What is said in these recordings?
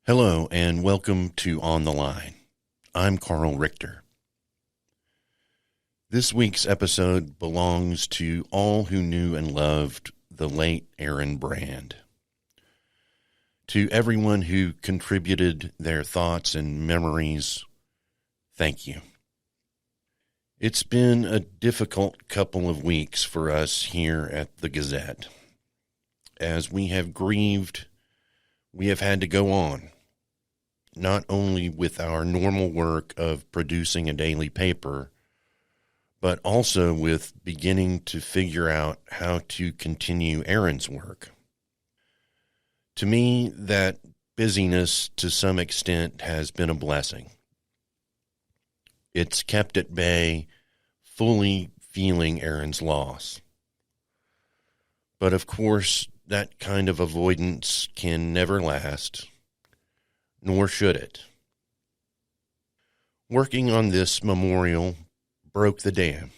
Hello and welcome to On the Line. I'm Carl Richter. This week's episode belongs to all who knew and loved the late Aaron Brand. To everyone who contributed their thoughts and memories, thank you. It's been a difficult couple of weeks for us here at the Gazette. As we have grieved, we have had to go on, not only with our normal work of producing a daily paper, but also with beginning to figure out how to continue Aaron's work. To me, that busyness to some extent has been a blessing. It's kept at bay, fully feeling Aaron's loss. But of course, that kind of avoidance can never last, nor should it. Working on this memorial broke the dam.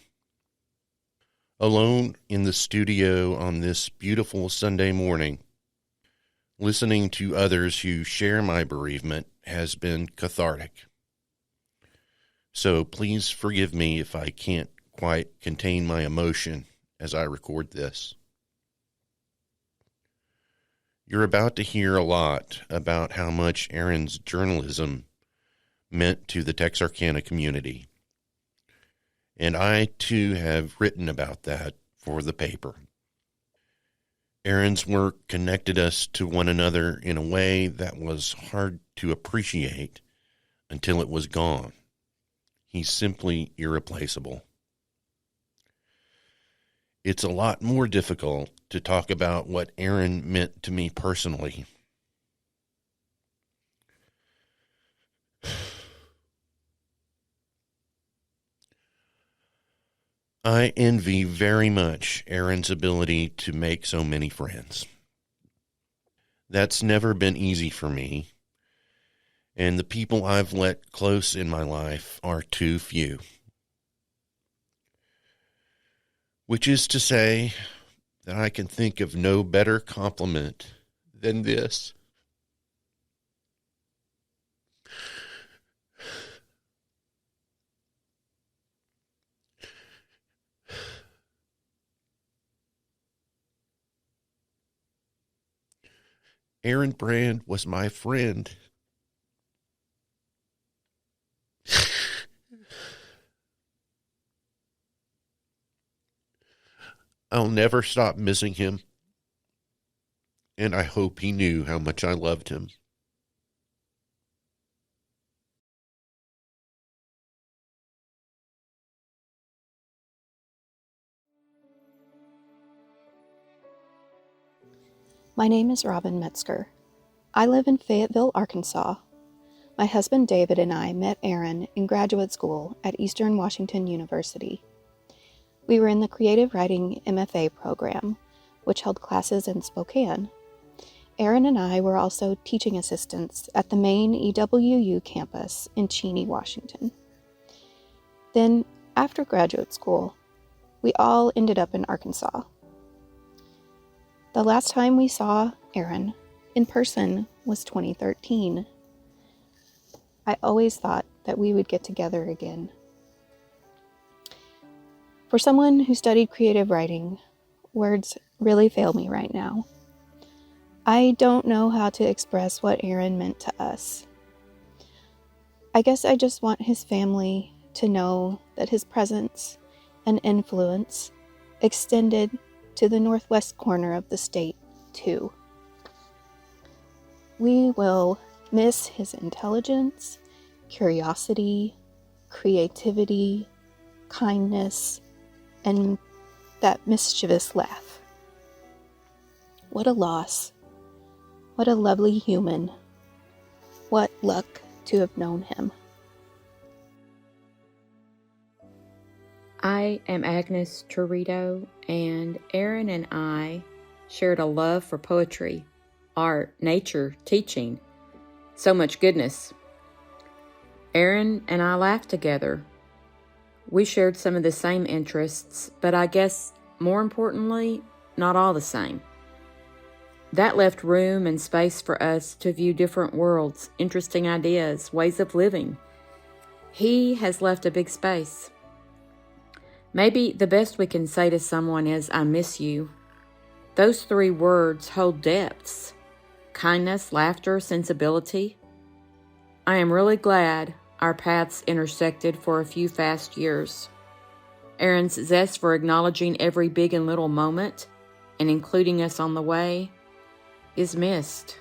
Alone in the studio on this beautiful Sunday morning, listening to others who share my bereavement has been cathartic. So please forgive me if I can't quite contain my emotion as I record this. You're about to hear a lot about how much Aaron's journalism meant to the Texarkana community. And I, too, have written about that for the paper. Aaron's work connected us to one another in a way that was hard to appreciate until it was gone. He's simply irreplaceable. It's a lot more difficult to talk about what Aaron meant to me personally. I envy very much Aaron's ability to make so many friends. That's never been easy for me, and the people I've let close in my life are too few. Which is to say that I can think of no better compliment than this. Aaron Brand was my friend. I'll never stop missing him, and I hope he knew how much I loved him. My name is Robin Metzger. I live in Fayetteville, Arkansas. My husband David and I met Aaron in graduate school at Eastern Washington University. We were in the Creative Writing MFA program, which held classes in Spokane. Aaron and I were also teaching assistants at the main EWU campus in Cheney, Washington. Then, after graduate school, we all ended up in Arkansas. The last time we saw Aaron in person was 2013. I always thought that we would get together again. For someone who studied creative writing, words really fail me right now. I don't know how to express what Aaron meant to us. I guess I just want his family to know that his presence and influence extended to the northwest corner of the state, too. We will miss his intelligence, curiosity, creativity, kindness, and that mischievous laugh. What a loss. What a lovely human. What luck to have known him. I am Agnes Trurito, and Aaron and I shared a love for poetry, art, nature, teaching. So much goodness. Aaron and I laughed together. We shared some of the same interests, but I guess more importantly, not all the same. That left room and space for us to view different worlds, interesting ideas, ways of living. He has left a big space. Maybe the best we can say to someone is, I miss you. Those 3 words hold depths: kindness, laughter, sensibility. I am really glad our paths intersected for a few fast years. Aaron's zest for acknowledging every big and little moment and including us on the way is missed.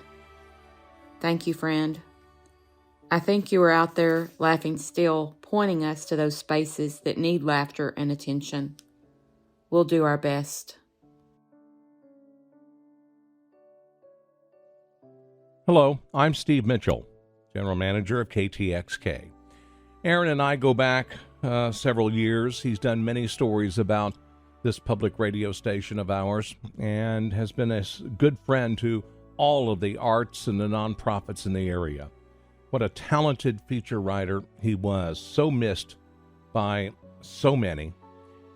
Thank you, friend. I think you are out there laughing still, pointing us to those spaces that need laughter and attention. We'll do our best. Hello, I'm Steve Mitchell, General Manager of KTXK. Aaron and I go back several years. He's done many stories about this public radio station of ours and has been a good friend to all of the arts and the nonprofits in the area. What a talented feature writer he was, so missed by so many.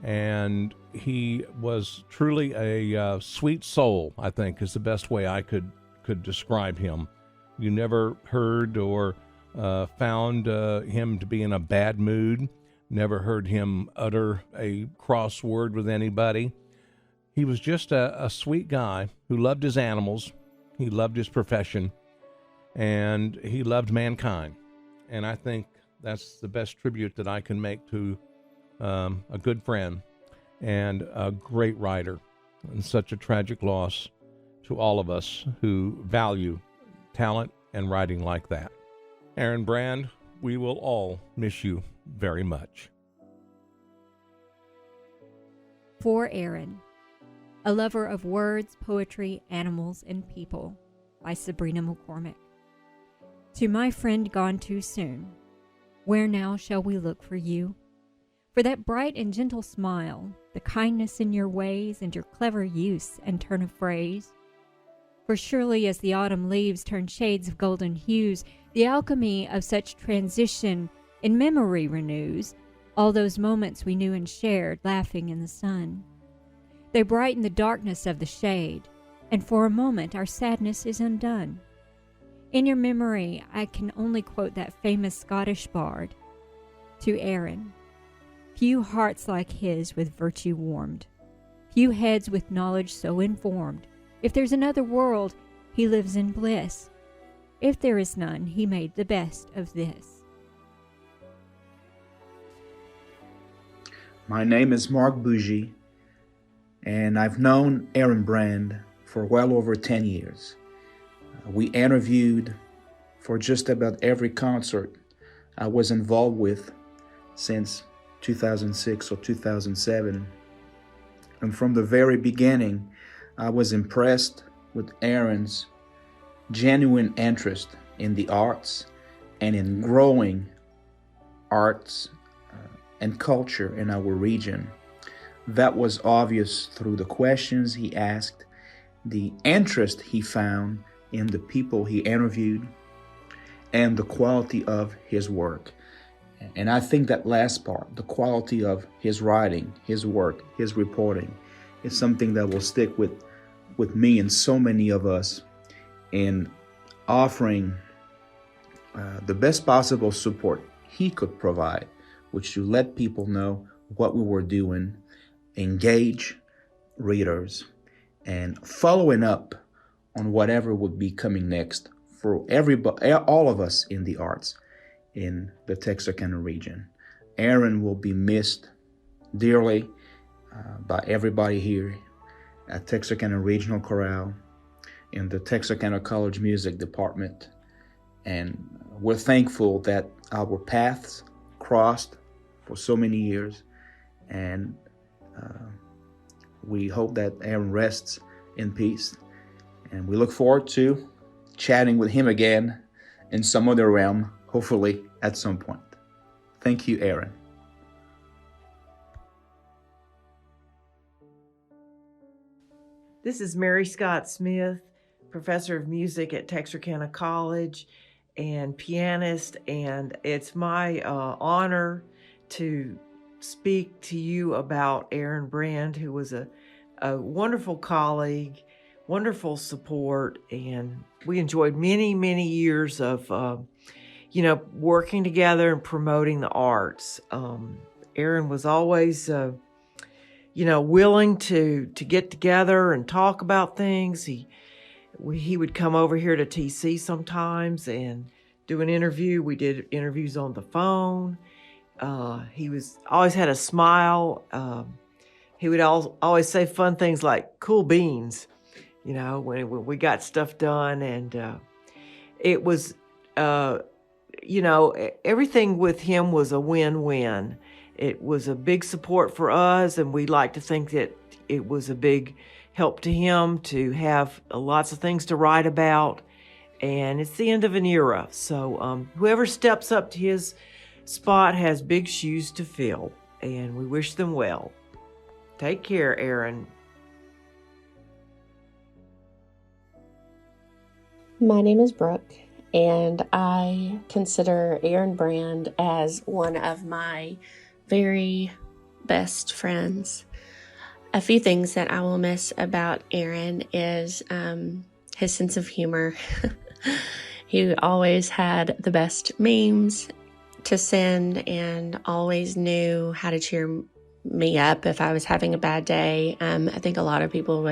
And he was truly a sweet soul, I think, is the best way I could describe him. You never heard or found him to be in a bad mood, never heard him utter a cross word with anybody. He was just a sweet guy who loved his animals, he loved his profession, and he loved mankind. And I think that's the best tribute that I can make to a good friend and a great writer, and such a tragic loss to all of us who value talent and writing like that. Aaron Brand, we will all miss you very much. For Aaron, A Lover of Words, Poetry, Animals, and People by Sabrina McCormick. To my friend gone too soon, where now shall we look for you? For that bright and gentle smile, the kindness in your ways, and your clever use and turn of phrase. For surely as the autumn leaves turn shades of golden hues, the alchemy of such transition in memory renews all those moments we knew and shared, laughing in the sun. They brighten the darkness of the shade, and for a moment our sadness is undone. In your memory, I can only quote that famous Scottish bard. To Aaron, few hearts like his with virtue warmed, few heads with knowledge so informed. If there's another world, he lives in bliss. If there is none, he made the best of this. My name is Mark Bougie, and I've known Aaron Brand for well over 10 years. We interviewed for just about every concert I was involved with since 2006 or 2007. And from the very beginning, I was impressed with Aaron's genuine interest in the arts and in growing arts and culture in our region. That was obvious through the questions he asked, the interest he found in the people he interviewed, and the quality of his work. And I think that last part, the quality of his writing, his work, his reporting, is something that will stick with me and so many of us in offering the best possible support he could provide, which to let people know what we were doing, engage readers, and following up on whatever would be coming next for everybody, all of us in the arts in the Texarkana region. Aaron will be missed dearly by everybody here at Texarkana Regional Chorale in the Texarkana College Music Department. And we're thankful that our paths crossed for so many years. And we hope that Aaron rests in peace. And we look forward to chatting with him again in some other realm, hopefully at some point. Thank you, Aaron. This is Mary Scott Smith, professor of music at Texarkana College and pianist, and it's my honor to speak to you about Aaron Brand, who was a wonderful colleague, wonderful support, and we enjoyed many, many years of, working together and promoting the arts. Aaron was always, willing to get together and talk about things. He would come over here to TC sometimes and do an interview. We did interviews on the phone. He always had a smile. He would always say fun things like "cool beans," when we got stuff done, and it was, everything with him was a win-win. It was a big support for us, and we like to think that it was a big help to him to have lots of things to write about. And it's the end of an era. So whoever steps up to his spot has big shoes to fill, and we wish them well. Take care, Aaron. My name is Brooke, and I consider Aaron Brand as one of my very best friends. A few things that I will miss about Aaron is his sense of humor. He always had the best memes to send and always knew how to cheer me up if I was having a bad day. I think a lot of people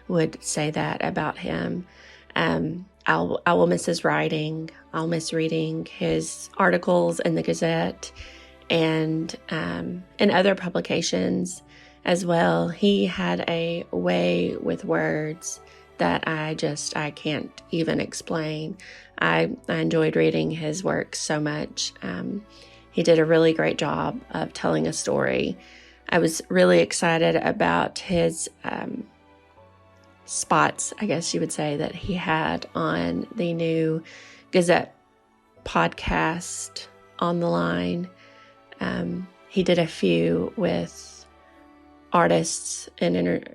would say that about him. I will miss his writing. I'll miss reading his articles in the Gazette and in other publications as well. He had a way with words that I can't even explain. I enjoyed reading his work so much. He did a really great job of telling a story. I was really excited about his spots, I guess you would say, that he had on the new Gazette podcast, On the Line. He did a few with artists and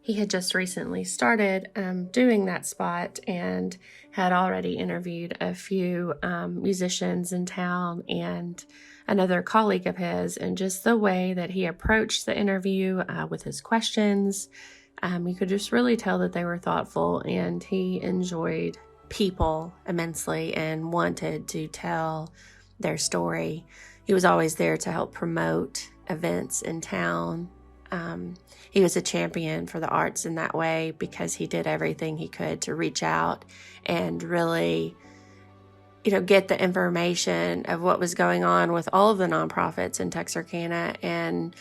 he had just recently started doing that spot and had already interviewed a few musicians in town and another colleague of his, and just the way that he approached the interview with his questions, you could just really tell that they were thoughtful, and he enjoyed people immensely and wanted to tell their story. He was always there to help promote events in town. He was a champion for the arts in that way because he did everything he could to reach out and really, get the information of what was going on with all of the nonprofits in Texarkana and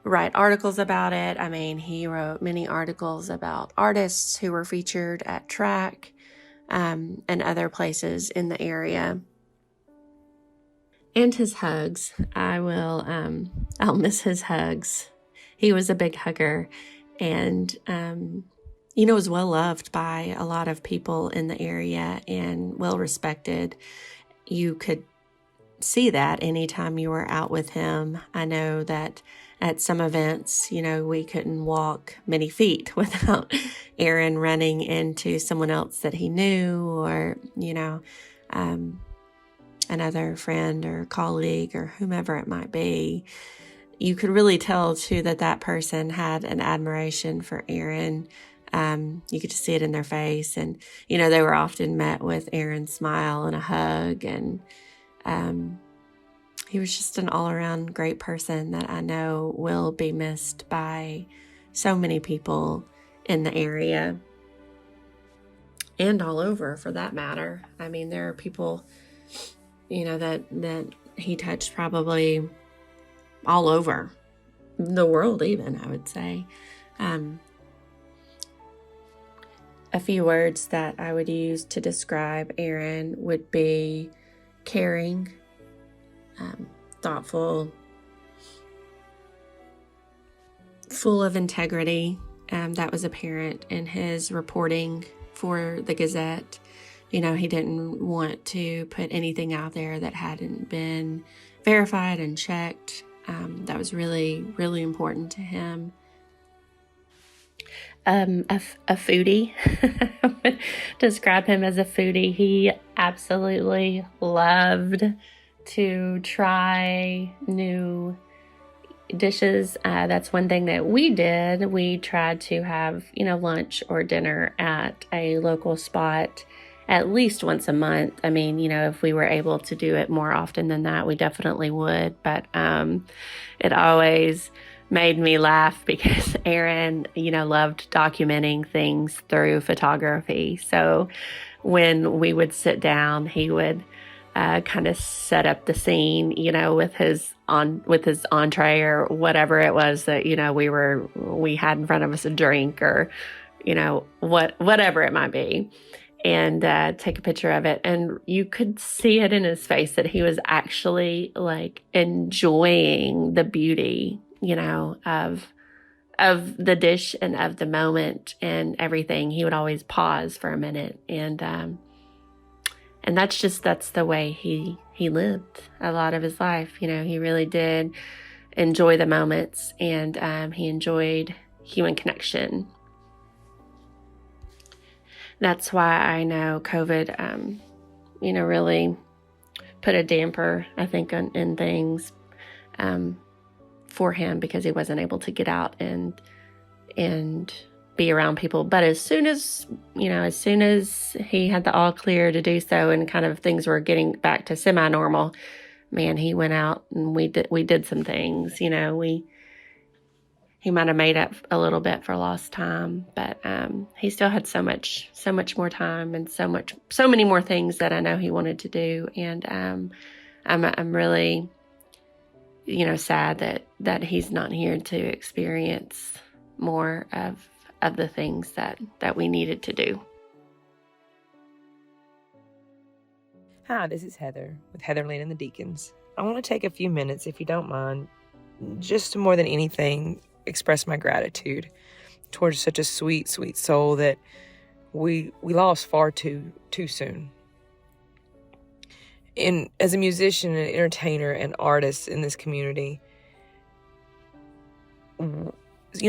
write articles about it. I mean, he wrote many articles about artists who were featured at track and other places in the area. And his hugs. I'll miss his hugs. He was a big hugger and, was well loved by a lot of people in the area and well respected. You could see that anytime you were out with him. I know that at some events, we couldn't walk many feet without Aaron running into someone else that he knew or, another friend or colleague or whomever it might be. You could really tell, too, that person had an admiration for Aaron. You could just see it in their face. And, they were often met with Aaron's smile and a hug. And he was just an all-around great person that I know will be missed by so many people in the area. And all over, for that matter. I mean, there are people, that he touched probably all over the world, even, I would say. A few words that I would use to describe Aaron would be caring, thoughtful, full of integrity. That was apparent in his reporting for the Gazette. He didn't want to put anything out there that hadn't been verified and checked. That was really, really important to him. A foodie. I would describe him as a foodie. He absolutely loved to try new dishes. That's one thing that we did. We tried to have, lunch or dinner at a local spot at least once a month. I mean, if we were able to do it more often than that, we definitely would. But it always made me laugh because Aaron, loved documenting things through photography. So when we would sit down, he would kind of set up the scene, with his entree or whatever it was that, we had in front of us, a drink or, whatever it might be, and take a picture of it. And you could see it in his face that he was actually like enjoying the beauty, of the dish and of the moment and everything. He would always pause for a minute, and that's the way he lived a lot of his life. He really did enjoy the moments, and he enjoyed human connection. That's why I know COVID, really put a damper, I think, in things for him, because he wasn't able to get out and be around people. But as soon as he had the all clear to do so and kind of things were getting back to semi-normal, man, he went out and we did some things. He might have made up a little bit for lost time, but he still had so much more time and so many more things that I know he wanted to do. And I'm really, sad that he's not here to experience more of the things that we needed to do. Hi, this is Heather with Heatherland and the Deacons. I want to take a few minutes, if you don't mind, just to more than anything express my gratitude towards such a sweet, sweet soul that we lost far too soon. And as a musician and entertainer and artist in this community,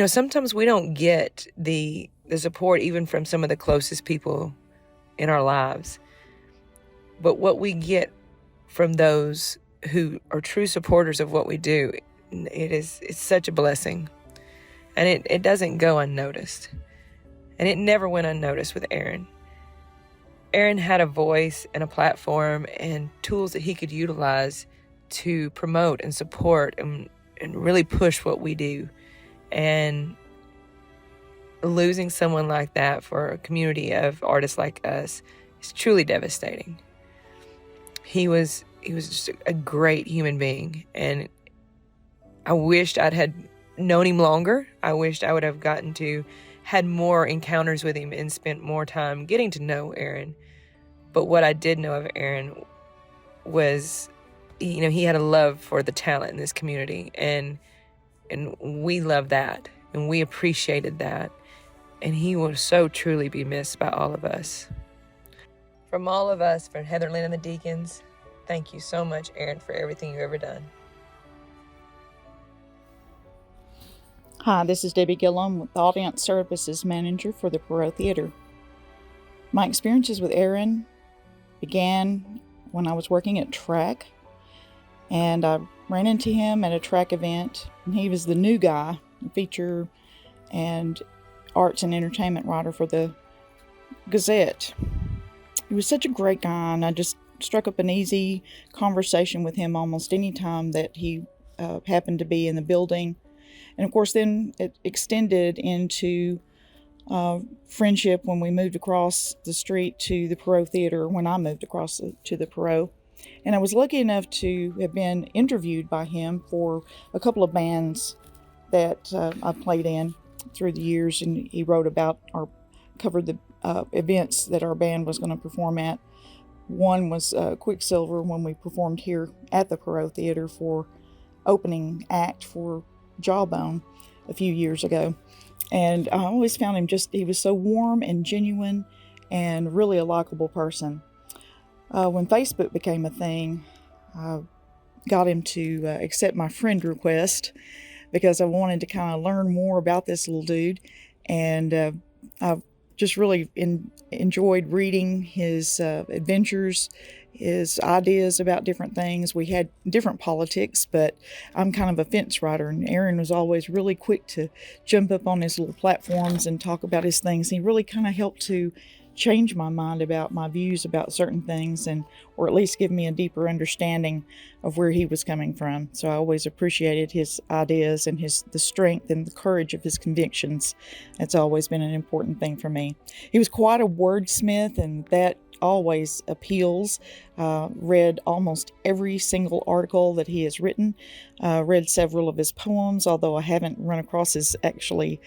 sometimes we don't get the support even from some of the closest people in our lives. But what we get from those who are true supporters of what we do, it's such a blessing. And it doesn't go unnoticed. And it never went unnoticed with Aaron. Aaron had a voice and a platform and tools that he could utilize to promote and support and really push what we do. And losing someone like that for a community of artists like us is truly devastating. He was just a great human being, and I wished I'd had known him longer. I wished I would have had more encounters with him and spent more time getting to know Aaron. But what I did know of Aaron was, he had a love for the talent in this community, and we loved that, and we appreciated that, and he will so truly be missed by all of us. From all of us, from Heatherland and the Deacons, thank you so much, Aaron, for everything you've ever done. Hi, this is Debbie Gillum, Audience Services Manager for the Perot Theater. My experiences with Aaron began when I was working at track, and I ran into him at a track event, and he was the new guy, feature and arts and entertainment writer for the Gazette. He was such a great guy, and I just struck up an easy conversation with him almost any time that he happened to be in the building. And of course, then it extended into friendship when we moved across the street to the Perot Theater, when I moved across to the Perot. And I was lucky enough to have been interviewed by him for a couple of bands that I played in through the years, and he wrote about or covered the events that our band was going to perform at. One was Quicksilver, when we performed here at the Perot Theater for opening act for Jawbone a few years ago. And I always found him he was so warm and genuine and really a likable person. When Facebook became a thing, I got him to accept my friend request because I wanted to kind of learn more about this little dude. And I've just really enjoyed reading his adventures his ideas about different things. We had different politics, but I'm kind of a fence rider, and Aaron was always really quick to jump up on his little platforms and talk about his things. He really kind of helped to change my mind about my views about certain things, and or at least give me a deeper understanding of where he was coming from. So I always appreciated his ideas and the strength and the courage of his convictions. That's always been an important thing for me. He was quite a wordsmith, and that always appeals. Read almost every single article that he has written. Read several of his poems, although I haven't run across his actually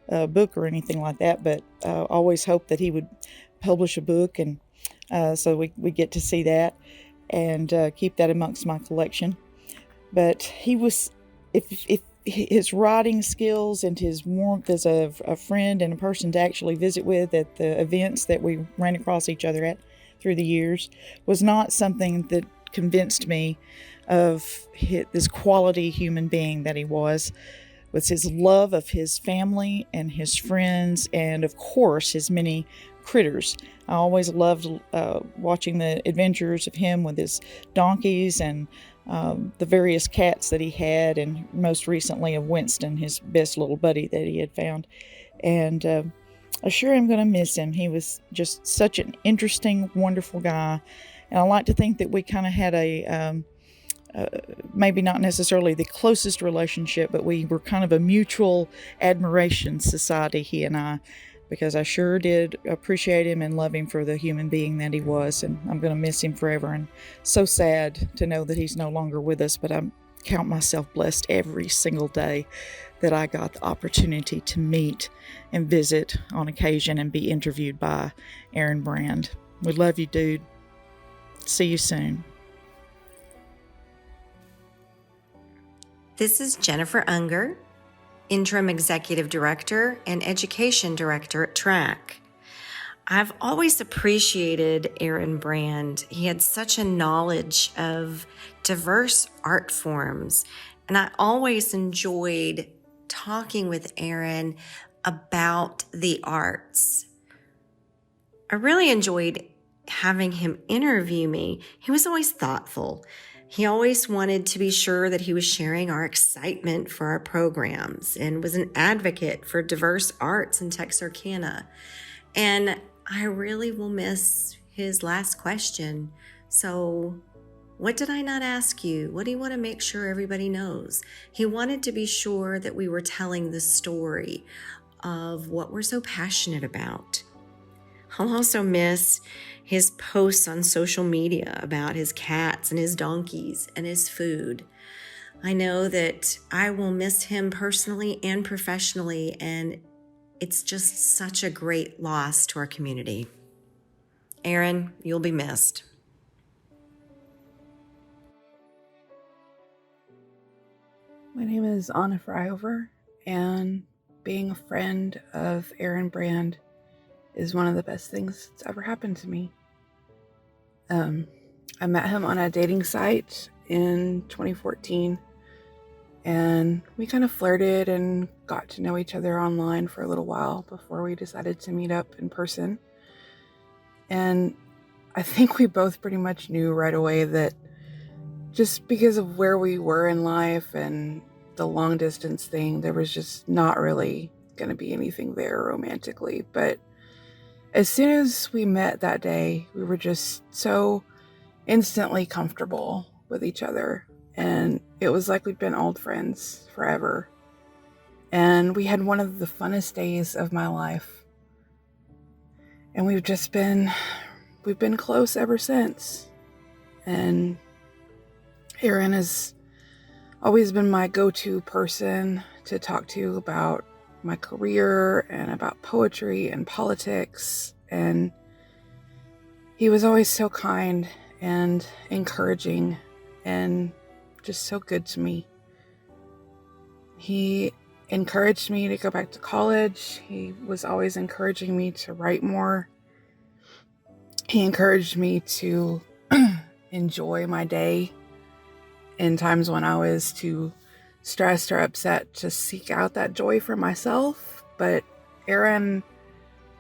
book or anything like that, but always hoped that he would publish a book, and so we get to see that and keep that amongst my collection. But he was, if his writing skills and his warmth as a friend and a person to actually visit with at the events that we ran across each other at through the years, was not something that convinced me of this quality human being that he was his love of his family and his friends, and of course his many critters. I always loved watching the adventures of him with his donkeys and the various cats that he had, and most recently of Winston, his best little buddy that he had found. And I sure am going to miss him. He was just such an interesting, wonderful guy. And I like to think that we kind of had a maybe not necessarily the closest relationship, but we were kind of a mutual admiration society, he and I, because I sure did appreciate him and love him for the human being that he was. And I'm going to miss him forever, and so sad to know that he's no longer with us. But I count myself blessed every single day that I got the opportunity to meet and visit on occasion and be interviewed by Aaron Brand. We love you, dude. See you soon. This is Jennifer Unger, Interim Executive Director and Education Director at TRAC. I've always appreciated Aaron Brand. He had such a knowledge of diverse art forms, and I always enjoyed talking with Aaron about the arts. I really enjoyed having him interview me. He was always thoughtful. He always wanted to be sure that he was sharing our excitement for our programs, and was an advocate for diverse arts in Texarkana. And I really will miss his last question. So, what did I not ask you? What do you want to make sure everybody knows? He wanted to be sure that we were telling the story of what we're so passionate about. I'll also miss his posts on social media about his cats and his donkeys and his food. I know that I will miss him personally and professionally, and it's just such a great loss to our community. Aaron, you'll be missed. My name is Anna Fryover, and being a friend of Aaron Brand is one of the best things that's ever happened to me. I met him on a dating site in 2014, and we kind of flirted and got to know each other online for a little while before we decided to meet up in person. And I think we both pretty much knew right away that just because of where we were in life and the long distance thing, there was just not really going to be anything there romantically. But as soon as we met that day, we were just so instantly comfortable with each other. And it was like we'd been old friends forever. And we had one of the funnest days of my life. And we've been close ever since. And Aaron has always been my go-to person to talk to about my career and about poetry and politics. And he was always so kind and encouraging and just so good to me. He encouraged me to go back to college. He was always encouraging me to write more. He encouraged me to enjoy my day in times when I was too stressed or upset to seek out that joy for myself. But Aaron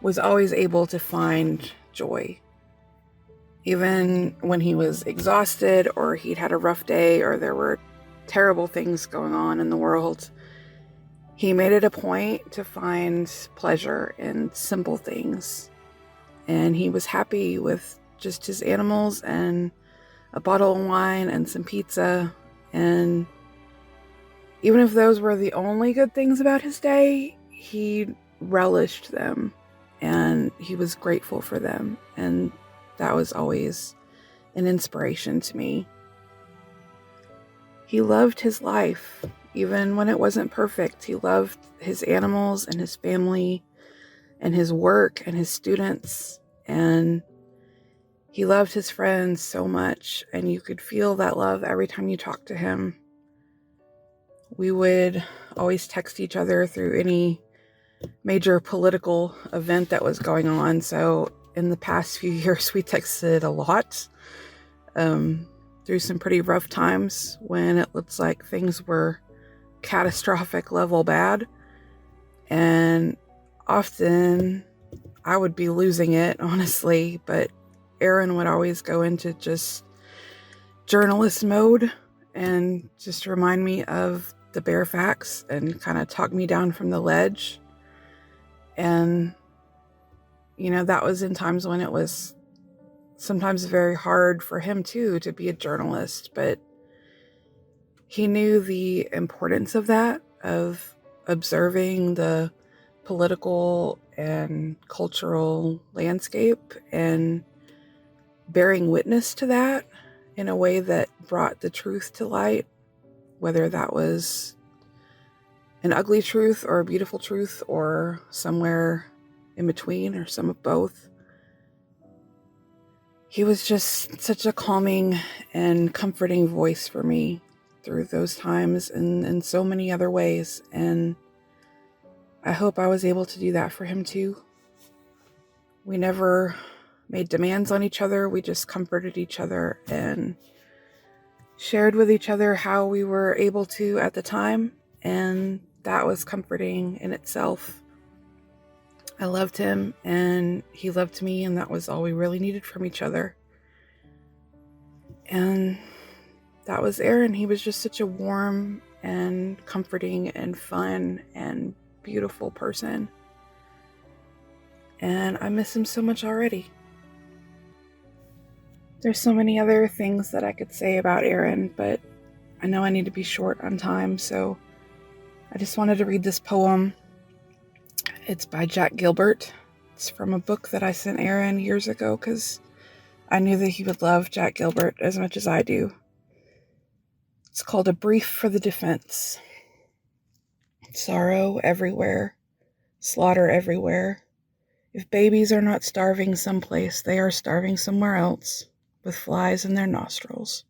was always able to find joy Even when he was exhausted or he'd had a rough day or there were terrible things going on in the world, he made it a point to find pleasure in simple things. And he was happy with just his animals and a bottle of wine and some pizza. And even if those were the only good things about his day, he relished them and he was grateful for them. And that was always an inspiration to me. He loved his life, even when it wasn't perfect. He loved his animals and his family and his work and his students. And he loved his friends so much. And you could feel that love every time you talked to him. We would always text each other through any major political event that was going on. So in the past few years, we texted a lot through some pretty rough times when it looks like things were catastrophic level bad. And often I would be losing it, honestly, but Aaron would always go into just journalist mode and just remind me of the bare facts and kind of talk me down from the ledge. And that was in times when it was sometimes very hard for him too to be a journalist, but he knew the importance of that, of observing the political and cultural landscape and bearing witness to that in a way that brought the truth to light, whether that was an ugly truth or a beautiful truth or somewhere in between or some of both. He was just such a calming and comforting voice for me through those times and in so many other ways. And I hope I was able to do that for him too. We never made demands on each other. We just comforted each other and shared with each other how we were able to at the time. And that was comforting in itself. I loved him and he loved me, and that was all we really needed from each other. And that was Aaron. He was just such a warm and comforting and fun and beautiful person. And I miss him so much already. There's so many other things that I could say about Aaron, but I know I need to be short on time, so I just wanted to read this poem. It's by Jack Gilbert. It's from a book that I sent Aaron years ago because I knew that he would love Jack Gilbert as much as I do. It's called A Brief for the Defense. Sorrow everywhere, slaughter everywhere. If babies are not starving someplace, they are starving somewhere else, with flies in their nostrils.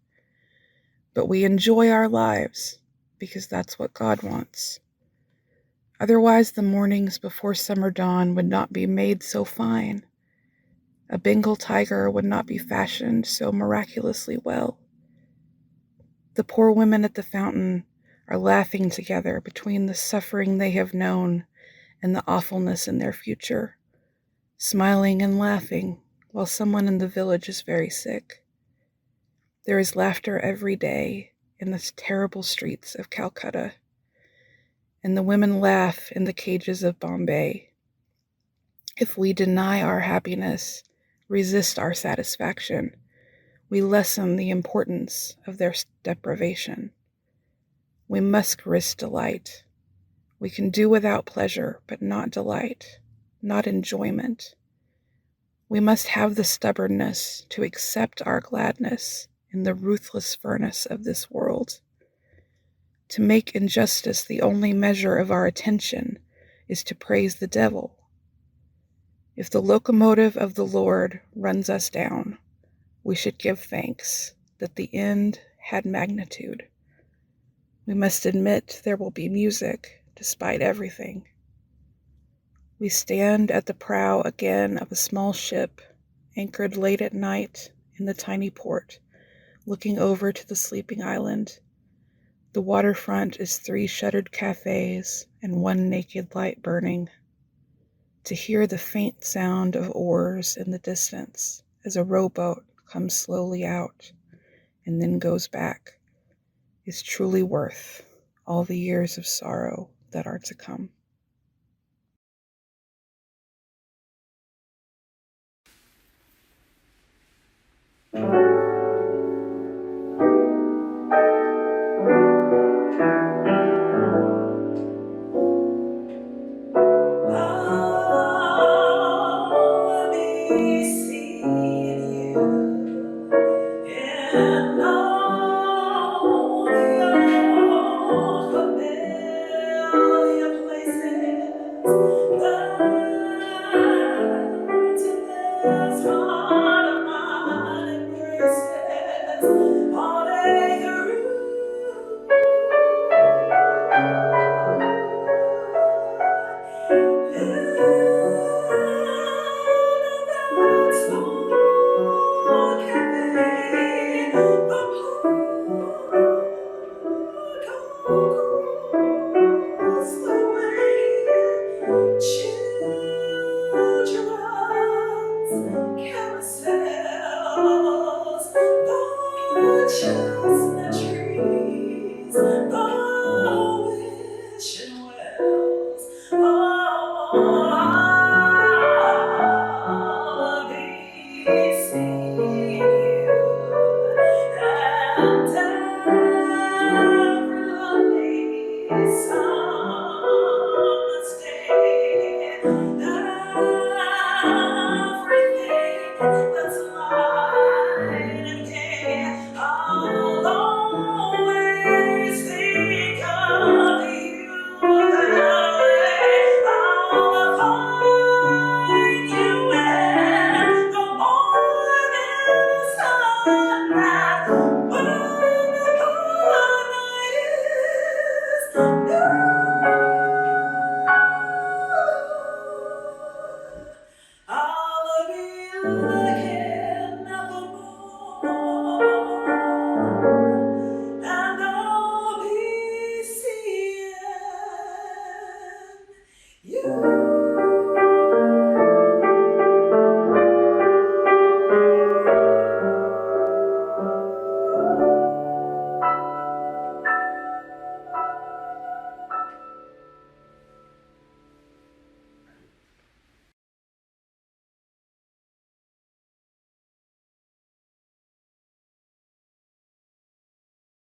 But we enjoy our lives because that's what God wants. Otherwise, the mornings before summer dawn would not be made so fine. A Bengal tiger would not be fashioned so miraculously well. The poor women at the fountain are laughing together between the suffering they have known and the awfulness in their future, smiling and laughing while someone in the village is very sick. There is laughter every day in the terrible streets of Calcutta, and the women laugh in the cages of Bombay. If we deny our happiness, resist our satisfaction, we lessen the importance of their deprivation. We must risk delight. We can do without pleasure, but not delight, not enjoyment. We must have the stubbornness to accept our gladness in the ruthless furnace of this world. To make injustice the only measure of our attention is to praise the devil. If the locomotive of the Lord runs us down, we should give thanks that the end had magnitude. We must admit there will be music despite everything. We stand at the prow again of a small ship, anchored late at night in the tiny port, looking over to the sleeping island. The waterfront is 3 shuttered cafes and 1 naked light burning. To hear the faint sound of oars in the distance as a rowboat comes slowly out and then goes back is truly worth all the years of sorrow that are to come. Carousels, the children